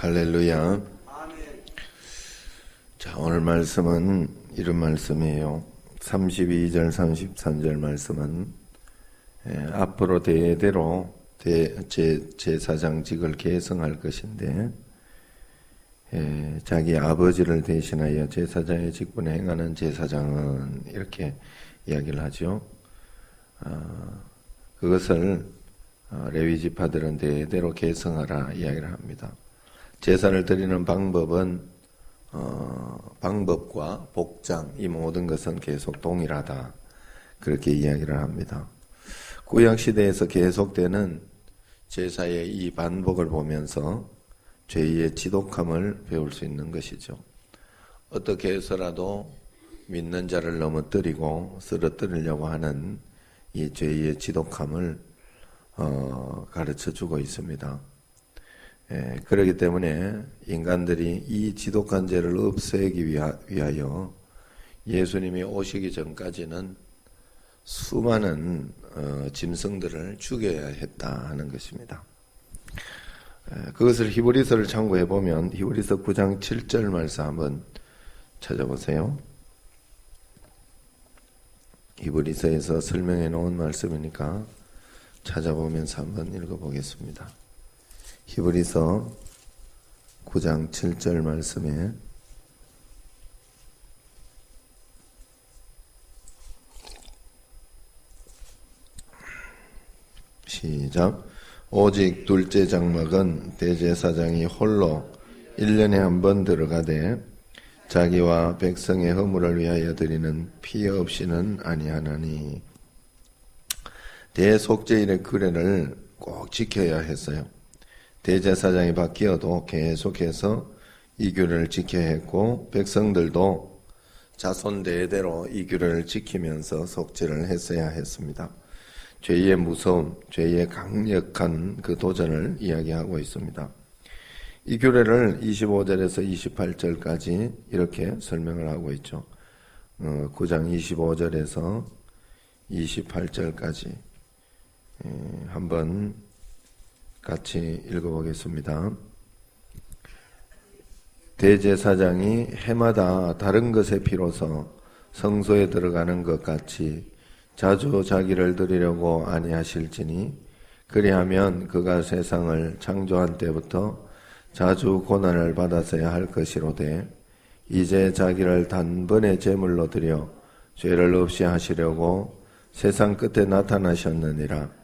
할렐루야. 자, 오늘 말씀은 이런 말씀이에요. 32절, 33절 말씀은 앞으로 대대로 제사장직을 계승할 것인데 자기 아버지를 대신하여 제사장의 직분에 행하는 제사장은 이렇게 이야기를 하죠. 그것을 레위 지파들은 대대로 계승하라 이야기를 합니다. 제사를 드리는 방법은 방법과 복장 이 모든 것은 계속 동일하다 그렇게 이야기를 합니다. 구약 시대에서 계속되는 제사의 이 반복을 보면서 죄의 지독함을 배울 수 있는 것이죠. 어떻게 해서라도 믿는 자를 넘어뜨리고 쓰러뜨리려고 하는 이 죄의 지독함을 가르쳐주고 있습니다. 그렇기 때문에 인간들이 이 지독한 죄를 없애기 위하여 예수님이 오시기 전까지는 수많은 짐승들을 죽여야 했다 하는 것입니다. 그것을 히브리서를 참고해 보면 히브리서 9장 7절 말씀 한번 찾아보세요. 히브리서에서 설명해 놓은 말씀이니까 찾아보면서 한번 읽어보겠습니다. 히브리서 9장 7절 말씀에 시작. 오직 둘째 장막은 대제사장이 홀로 1년에 한 번 들어가되 자기와 백성의 허물을 위하여 드리는 피 없이는 아니하나니 대속죄일의 규례를 꼭 지켜야 했어요. 대제사장이 바뀌어도 계속해서 이 규례를 지켜야 했고 백성들도 자손 대대로 이 규례를 지키면서 속죄를 했어야 했습니다. 죄의 무서움, 죄의 강력한 그 도전을 이야기하고 있습니다. 이 규례를 25절에서 28절까지 이렇게 설명을 하고 있죠. 9장 25절에서 28절까지 한번 같이 읽어보겠습니다. 대제사장이 해마다 다른 것의 피로서 성소에 들어가는 것 같이 자주 자기를 드리려고 아니하실지니 그리하면 그가 세상을 창조한 때부터 자주 고난을 받았어야 할 것이로되 이제 자기를 단번에 제물로 드려 죄를 없이 하시려고 세상 끝에 나타나셨느니라.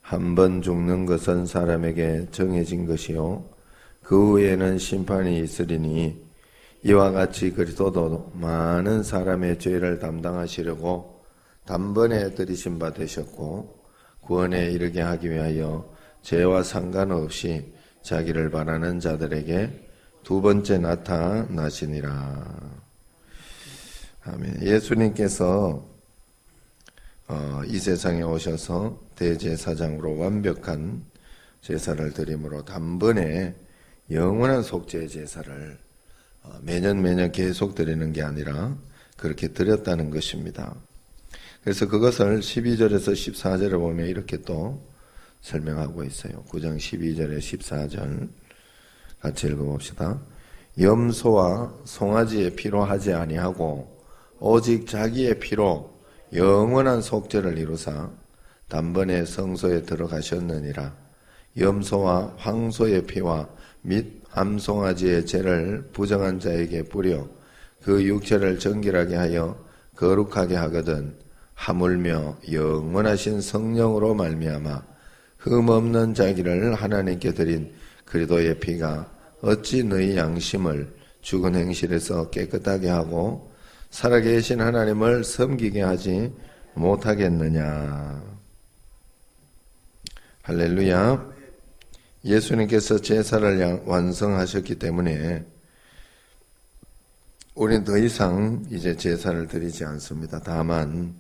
한 번 죽는 것은 사람에게 정해진 것이요 그 후에는 심판이 있으리니 이와 같이 그리스도도 많은 사람의 죄를 담당하시려고 단번에 들이신 바 되셨고 구원에 이르게 하기 위하여 죄와 상관없이 자기를 바라는 자들에게 두 번째 나타나시니라. 아멘. 예수님께서 이 세상에 오셔서 대제사장으로 완벽한 제사를 드림으로 단번에 영원한 속죄의 제사를 매년 계속 드리는 게 아니라 그렇게 드렸다는 것입니다. 그래서 그것을 12절에서 14절에 보면 이렇게 또 설명하고 있어요. 9장 12절에 14절 같이 읽어봅시다. 염소와 송아지의 피로 하지 아니하고 오직 자기의 피로 영원한 속죄를 이루사 단번에 성소에 들어가셨느니라. 염소와 황소의 피와 및 암송아지의 죄를 부정한 자에게 뿌려 그 육체를 정결하게 하여 거룩하게 하거든 하물며 영원하신 성령으로 말미암아 흠없는 자기를 하나님께 드린 그리스도의 피가 어찌 너희 양심을 죽은 행실에서 깨끗하게 하고 살아계신 하나님을 섬기게 하지 못하겠느냐. 할렐루야. 예수님께서 제사를 완성하셨기 때문에 우리는 더 이상 이제 제사를 드리지 않습니다. 다만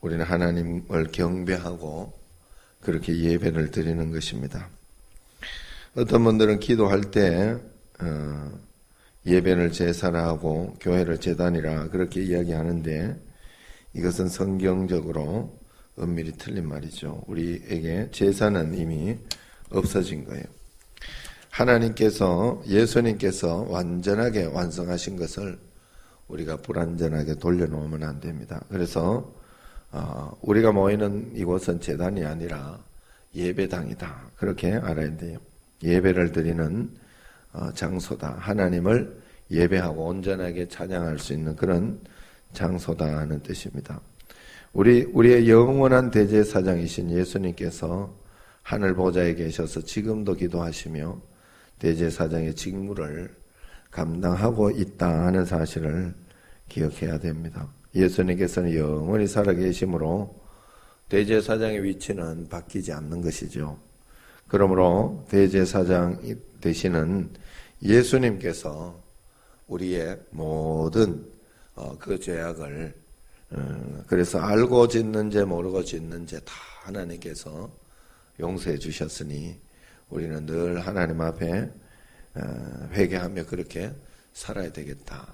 우리는 하나님을 경배하고 그렇게 예배를 드리는 것입니다. 어떤 분들은 기도할 때 예배를 제사라 하고 교회를 제단이라 그렇게 이야기하는데 이것은 성경적으로 엄밀히 틀린 말이죠. 우리에게 제사는 이미 없어진 거예요. 예수님께서 완전하게 완성하신 것을 우리가 불완전하게 돌려놓으면 안 됩니다. 그래서 우리가 모이는 이곳은 제단이 아니라 예배당이다. 그렇게 알아야 돼요. 예배를 드리는 장소다. 하나님을 예배하고 온전하게 찬양할 수 있는 그런 장소다 하는 뜻입니다. 우리의 영원한 대제사장이신 예수님께서 하늘 보좌에 계셔서 지금도 기도하시며 대제사장의 직무를 감당하고 있다 하는 사실을 기억해야 됩니다. 예수님께서는 영원히 살아계시므로 대제사장의 위치는 바뀌지 않는 것이죠. 그러므로 대제사장 되시는 예수님께서 우리의 모든 그 죄악을 그래서 알고 짓는 죄 모르고 짓는 죄 다 하나님께서 용서해 주셨으니 우리는 늘 하나님 앞에 회개하며 그렇게 살아야 되겠다.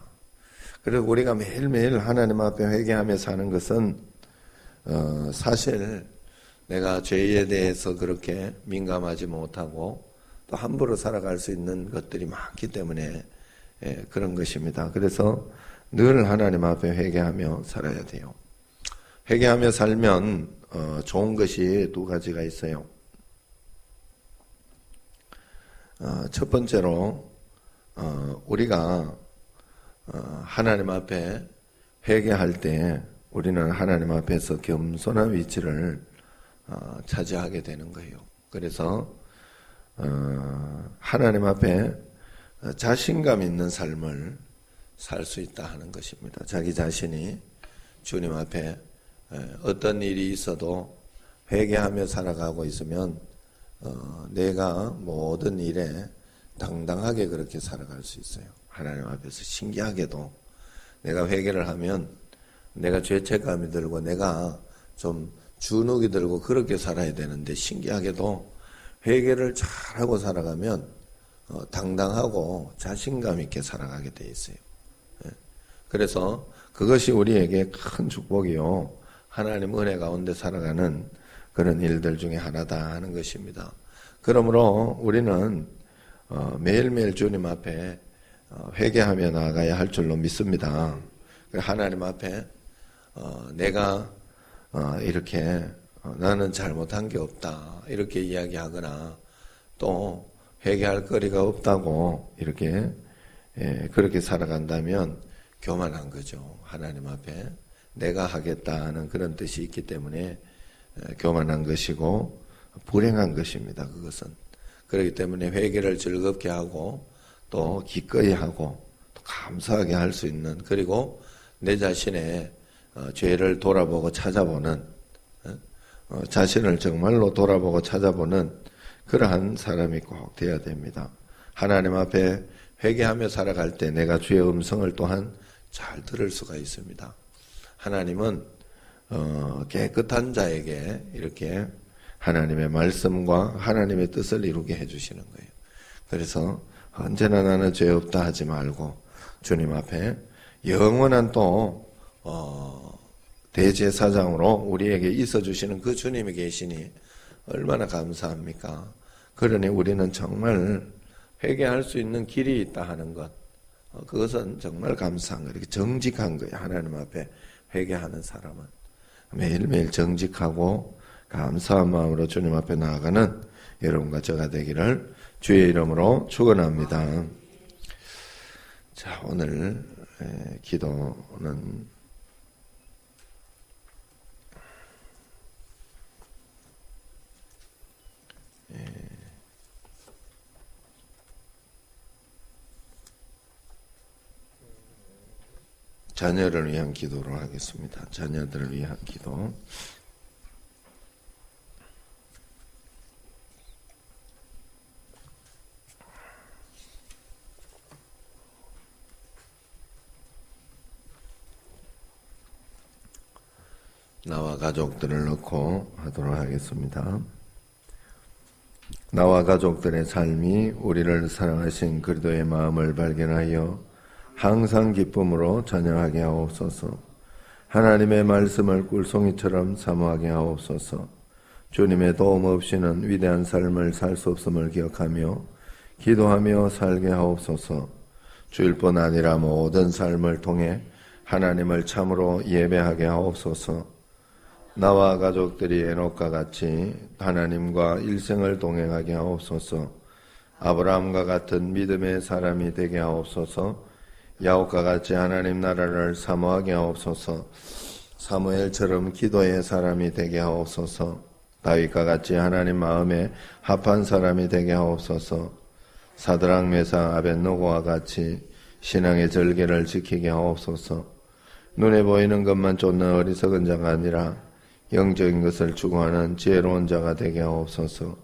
그리고 우리가 매일매일 하나님 앞에 회개하며 사는 것은 사실 내가 죄에 대해서 그렇게 민감하지 못하고 또 함부로 살아갈 수 있는 것들이 많기 때문에 그런 것입니다. 그래서 늘 하나님 앞에 회개하며 살아야 돼요. 회개하며 살면 좋은 것이 두 가지가 있어요. 첫 번째로 우리가 하나님 앞에 회개할 때 우리는 하나님 앞에서 겸손한 위치를 차지하게 되는 거예요. 그래서 하나님 앞에 자신감 있는 삶을 살 수 있다 하는 것입니다. 자기 자신이 주님 앞에 어떤 일이 있어도 회개하며 살아가고 있으면 내가 모든 일에 당당하게 그렇게 살아갈 수 있어요. 하나님 앞에서 신기하게도 내가 회개를 하면 내가 죄책감이 들고 내가 좀 주눅이 들고 그렇게 살아야 되는데 신기하게도 회개를 잘하고 살아가면 당당하고 자신감 있게 살아가게 돼 있어요. 그래서 그것이 우리에게 큰 축복이요. 하나님 은혜 가운데 살아가는 그런 일들 중에 하나다 하는 것입니다. 그러므로 우리는 매일매일 주님 앞에 회개하며 나아가야 할 줄로 믿습니다. 하나님 앞에 내가 이렇게 나는 잘못한 게 없다 이렇게 이야기하거나 또 회개할 거리가 없다고 이렇게 그렇게 살아간다면 교만한 거죠. 하나님 앞에 내가 하겠다는 그런 뜻이 있기 때문에 교만한 것이고 불행한 것입니다. 그것은. 그렇기 때문에 회개를 즐겁게 하고 또 기꺼이 하고 또 감사하게 할 수 있는 그리고 내 자신의 죄를 돌아보고 찾아보는 자신을 정말로 돌아보고 찾아보는 그러한 사람이 꼭 되어야 됩니다. 하나님 앞에 회개하며 살아갈 때 내가 주의 음성을 또한 잘 들을 수가 있습니다. 하나님은 깨끗한 자에게 이렇게 하나님의 말씀과 하나님의 뜻을 이루게 해주시는 거예요. 그래서 언제나 나는 죄 없다 하지 말고 주님 앞에 영원한 또 대제사장으로 우리에게 있어주시는 그 주님이 계시니 얼마나 감사합니까? 그러니 우리는 정말 회개할 수 있는 길이 있다 하는 것 그것은 정말 감사한 거예요. 정직한 거예요. 하나님 앞에 회개하는 사람은 매일매일 정직하고 감사한 마음으로 주님 앞에 나아가는 여러분과 저가 되기를 주의 이름으로 축원합니다. 자, 오늘 기도는 자녀를 위한 기도로 하겠습니다. 자녀들을 위한 기도. 나와 가족들을 넣고 하도록 하겠습니다. 나와 가족들의 삶이 우리를 사랑하신 그리스도의 마음을 발견하여 항상 기쁨으로 찬양하게 하옵소서. 하나님의 말씀을 꿀송이처럼 사모하게 하옵소서. 주님의 도움 없이는 위대한 삶을 살 수 없음을 기억하며 기도하며 살게 하옵소서. 주일 뿐 아니라 모든 삶을 통해 하나님을 참으로 예배하게 하옵소서. 나와 가족들이 에녹과 같이 하나님과 일생을 동행하게 하옵소서. 아브라함과 같은 믿음의 사람이 되게 하옵소서. 야곱과 같이 하나님 나라를 사모하게 하옵소서. 사무엘처럼 기도의 사람이 되게 하옵소서. 다윗과 같이 하나님 마음에 합한 사람이 되게 하옵소서. 사드락 메삭 아벳노고와 같이 신앙의 절개를 지키게 하옵소서. 눈에 보이는 것만 쫓는 어리석은 자가 아니라 영적인 것을 추구하는 지혜로운 자가 되게 하옵소서.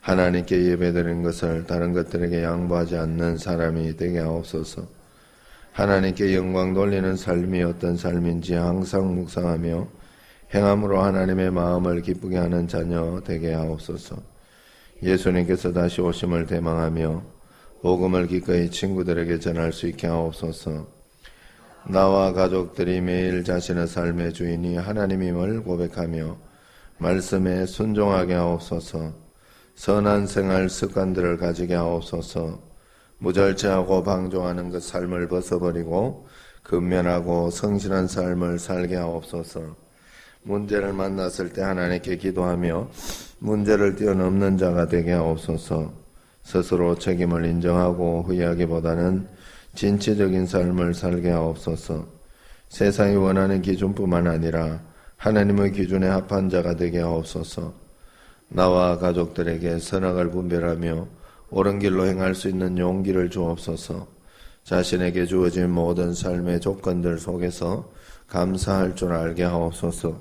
하나님께 예배드린 것을 다른 것들에게 양보하지 않는 사람이 되게 하옵소서. 하나님께 영광 돌리는 삶이 어떤 삶인지 항상 묵상하며 행함으로 하나님의 마음을 기쁘게 하는 자녀 되게 하옵소서. 예수님께서 다시 오심을 대망하며 복음을 기꺼이 친구들에게 전할 수 있게 하옵소서. 나와 가족들이 매일 자신의 삶의 주인이 하나님임을 고백하며 말씀에 순종하게 하옵소서. 선한 생활 습관들을 가지게 하옵소서. 무절제하고 방종하는 그 삶을 벗어버리고 근면하고 성실한 삶을 살게 하옵소서. 문제를 만났을 때 하나님께 기도하며 문제를 뛰어넘는 자가 되게 하옵소서. 스스로 책임을 인정하고 후회하기보다는 진취적인 삶을 살게 하옵소서. 세상이 원하는 기준뿐만 아니라 하나님의 기준에 합한 자가 되게 하옵소서. 나와 가족들에게 선악을 분별하며 옳은 길로 행할 수 있는 용기를 주옵소서. 자신에게 주어진 모든 삶의 조건들 속에서 감사할 줄 알게 하옵소서.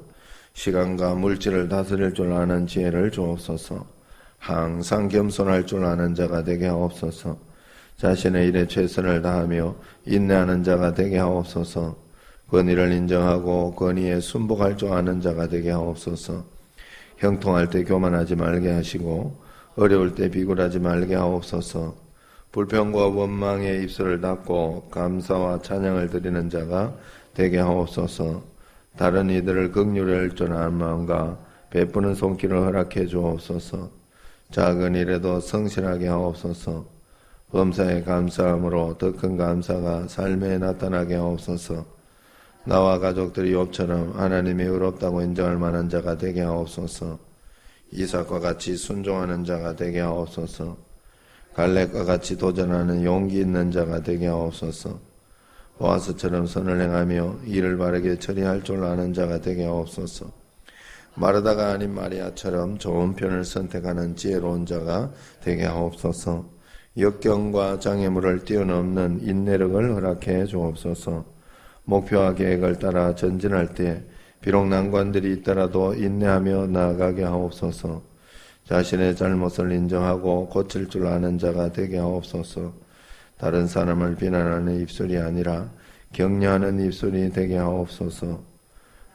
시간과 물질을 다스릴 줄 아는 지혜를 주옵소서. 항상 겸손할 줄 아는 자가 되게 하옵소서. 자신의 일에 최선을 다하며 인내하는 자가 되게 하옵소서. 권위를 인정하고 권위에 순복할 줄 아는 자가 되게 하옵소서. 형통할 때 교만하지 말게 하시고 어려울 때 비굴하지 말게 하옵소서. 불평과 원망에 입술을 닫고 감사와 찬양을 드리는 자가 되게 하옵소서. 다른 이들을 긍휼할 줄 아는 마음과 베푸는 손길을 허락해 주옵소서. 작은 일에도 성실하게 하옵소서. 범사에 감사함으로 더 큰 감사가 삶에 나타나게 하옵소서. 나와 가족들이 욥처럼 하나님이 의롭다고 인정할 만한 자가 되게 하옵소서. 이삭과 같이 순종하는 자가 되게 하옵소서. 갈렙과 같이 도전하는 용기 있는 자가 되게 하옵소서. 보아스처럼 선을 행하며 일을 바르게 처리할 줄 아는 자가 되게 하옵소서. 마르다가 아닌 마리아처럼 좋은 편을 선택하는 지혜로운 자가 되게 하옵소서. 역경과 장애물을 뛰어넘는 인내력을 허락해 주옵소서. 목표와 계획을 따라 전진할 때 비록 난관들이 있더라도 인내하며 나아가게 하옵소서. 자신의 잘못을 인정하고 고칠 줄 아는 자가 되게 하옵소서. 다른 사람을 비난하는 입술이 아니라 격려하는 입술이 되게 하옵소서.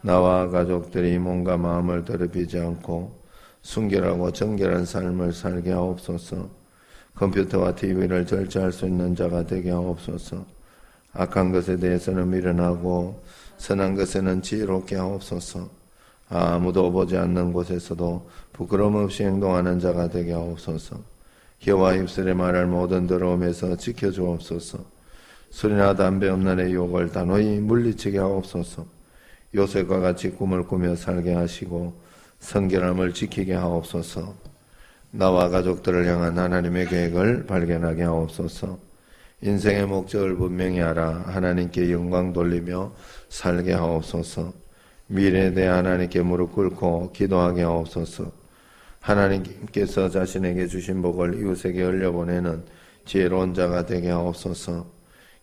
나와 가족들이 몸과 마음을 더럽히지 않고 순결하고 정결한 삶을 살게 하옵소서. 컴퓨터와 TV를 절제할 수 있는 자가 되게 하옵소서. 악한 것에 대해서는 미련하고 선한 것에는 지혜롭게 하옵소서. 아무도 보지 않는 곳에서도 부끄러움 없이 행동하는 자가 되게 하옵소서. 혀와 입술에 말할 모든 더러움에서 지켜주옵소서. 술이나 담배 음란의 유혹을 단호히 물리치게 하옵소서. 요셉과 같이 꿈을 꾸며 살게 하시고 성결함을 지키게 하옵소서. 나와 가족들을 향한 하나님의 계획을 발견하게 하옵소서. 인생의 목적을 분명히 알아 하나님께 영광 돌리며 살게 하옵소서. 미래에 대해 하나님께 무릎 꿇고 기도하게 하옵소서. 하나님께서 자신에게 주신 복을 이웃에게 흘려보내는 지혜로운 자가 되게 하옵소서.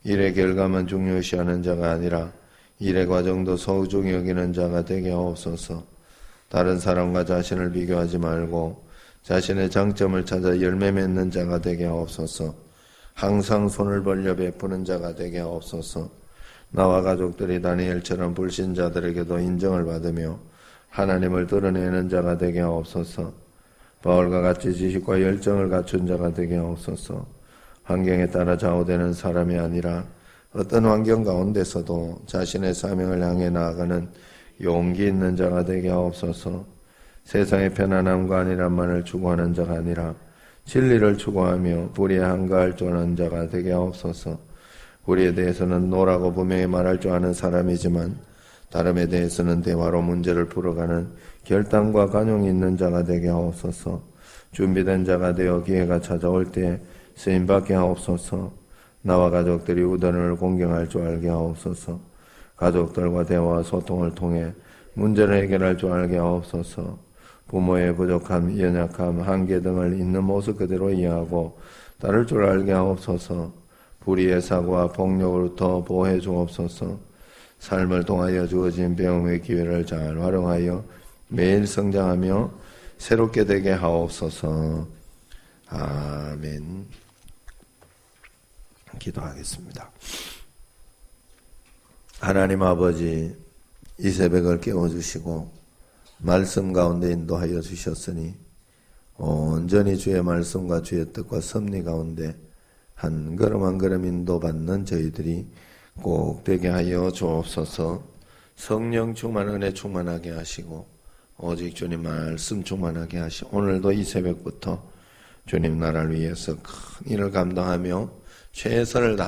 일의 결과만 중요시하는 자가 아니라 일의 과정도 소중히 여기는 자가 되게 하옵소서. 다른 사람과 자신을 비교하지 말고 자신의 장점을 찾아 열매 맺는 자가 되게 하옵소서. 항상 손을 벌려 베푸는 자가 되게 하옵소서. 나와 가족들이 다니엘처럼 불신자들에게도 인정을 받으며 하나님을 드러내는 자가 되게 하옵소서. 바울과 같이 지식과 열정을 갖춘 자가 되게 하옵소서. 환경에 따라 좌우되는 사람이 아니라 어떤 환경 가운데서도 자신의 사명을 향해 나아가는 용기 있는 자가 되게 하옵소서. 세상의 편안함과 안일함만을 추구하는 자가 아니라 진리를 추구하며 불의에 한가할 줄 아는 자가 되게 하옵소서. 불의에 대해서는 노라고 분명히 말할 줄 아는 사람이지만 다름에 대해서는 대화로 문제를 풀어가는 결단과 관용이 있는 자가 되게 하옵소서. 준비된 자가 되어 기회가 찾아올 때 쓰임받게 하옵소서. 나와 가족들이 우단을 공경할 줄 알게 하옵소서. 가족들과 대화와 소통을 통해 문제를 해결할 줄 알게 하옵소서. 부모의 부족함, 연약함, 한계 등을 있는 모습 그대로 이해하고 따를 줄 알게 하옵소서. 불의의 사고와 폭력으로부터 보호해 주옵소서. 삶을 통하여 주어진 배움의 기회를 잘 활용하여 매일 성장하며 새롭게 되게 하옵소서. 아멘. 기도하겠습니다. 하나님 아버지, 이 새벽을 깨워주시고 말씀 가운데 인도하여 주셨으니 온전히 주의 말씀과 주의 뜻과 섭리 가운데 한 걸음 한 걸음 인도받는 저희들이 꼭 되게 하여 주옵소서. 성령 충만, 은혜 충만하게 하시고 오직 주님 말씀 충만하게 하시고 오늘도 이 새벽부터 주님 나라를 위해서 큰 일을 감당하며 최선을 다